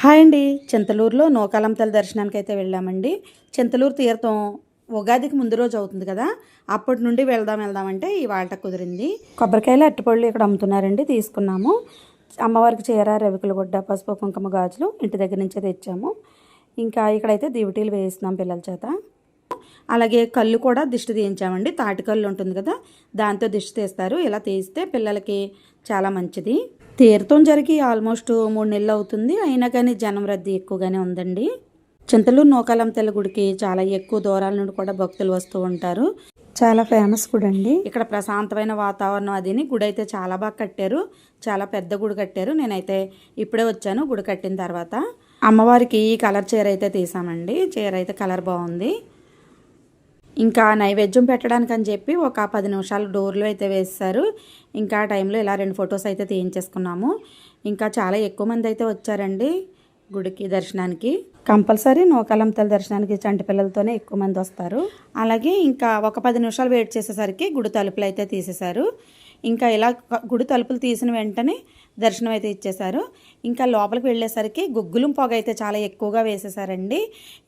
Hi అండి. చింతలూరులో నూకాలంతల దర్శనానికి అయితే వెళ్ళామండి. చింతలూరు తీర్థం ఉగాదికి ముందు రోజు అవుతుంది కదా, అప్పటి నుండి వెళ్దామంటే ఇవాళ కుదిరింది. కొబ్బరికాయలు అరటిపళ్ళు ఇక్కడ అమ్ముతున్నారండి, తీసుకున్నాము. అమ్మవారికి చీర, రవికుల గుడ్డ, పసుపు కుంకుమ గాజులు ఇంటి దగ్గర నుంచే తెచ్చాము. ఇంకా ఇక్కడైతే దివిటీలు వేయిస్తున్నాం పిల్లల చేత. అలాగే కళ్ళు కూడా దిష్టి తీయించామండి. తాటి కళ్ళు ఉంటుంది కదా, దాంతో దిష్టి తీస్తారు. ఇలా తీస్తే పిల్లలకి చాలా మంచిది. తీర్థం జరిగి ఆల్మోస్ట్ 3 నెలలు అవుతుంది, అయినా కానీ జనం రద్దీ ఎక్కువగానే ఉందండి. చింతలూరు నూకాలంతల గుడికి చాలా ఎక్కువ దూరాల నుండి కూడా భక్తులు వస్తూ ఉంటారు. చాలా ఫేమస్ గుడి అండి. ఇక్కడ ప్రశాంతమైన వాతావరణం అదిని. గుడి అయితే చాలా బాగా కట్టారు, చాలా పెద్ద గుడి కట్టారు. నేనైతే ఇప్పుడే వచ్చాను గుడి కట్టిన తర్వాత. అమ్మవారికి ఈ కలర్ చీర అయితే తీసామండి. చీర అయితే కలర్ బాగుంది. ఇంకా నైవేద్యం పెట్టడానికి అని చెప్పి ఒక 10 నిమిషాలు డోర్లో అయితే వేస్తారు. ఇంకా ఆ టైంలో ఇలా 2 ఫొటోస్ అయితే తీయించేసుకున్నాము. ఇంకా చాలా ఎక్కువ మంది అయితే వచ్చారండి గుడికి దర్శనానికి. కంపల్సరీ నూకాలంతల దర్శనానికి చంటి పిల్లలతోనే ఎక్కువ మంది వస్తారు. అలాగే ఇంకా ఒక 10 నిమిషాలు వెయిట్ చేసేసరికి గుడి తలుపులు అయితే తీసేశారు. ఇంకా ఇలా గుడి తలుపులు తీసిన వెంటనే దర్శనం అయితే ఇచ్చేశారు. ఇంకా లోపలికి వెళ్ళేసరికి గుగ్గులం పొగ అయితే చాలా ఎక్కువగా వేసేసారండి.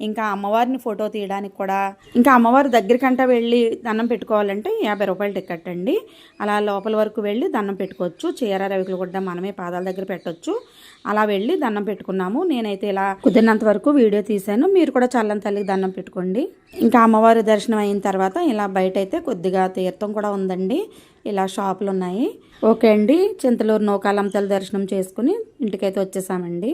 ఇంకా అమ్మవారిని ఫోటో తీయడానికి కూడా, ఇంకా అమ్మవారి దగ్గరికంటా వెళ్ళి దండం పెట్టుకోవాలంటే 50 రూపాయలు టికెట్ అండి. అలా లోపల వరకు వెళ్ళి దండం పెట్టుకోవచ్చు. చీర, రవికులు కూడా మనమే పాదాల దగ్గర పెట్టవచ్చు. అలా వెళ్ళి దండం పెట్టుకున్నాము. నేనైతే ఇలా కుదిరినంత వరకు వీడియో తీశాను. మీరు కూడా చల్లని తల్లికి దండం పెట్టుకోండి. ఇంకా అమ్మవారి దర్శనం అయిన తర్వాత ఇలా బయట అయితే కొద్దిగా తీర్థం కూడా ఉందండి. ఇలా షాపులు ఉన్నాయి. ఓకే అండి, చింతలూరు నూకాలంతల దర్శనం చేసుకుని ఇంటికైతే వచ్చేసామండి.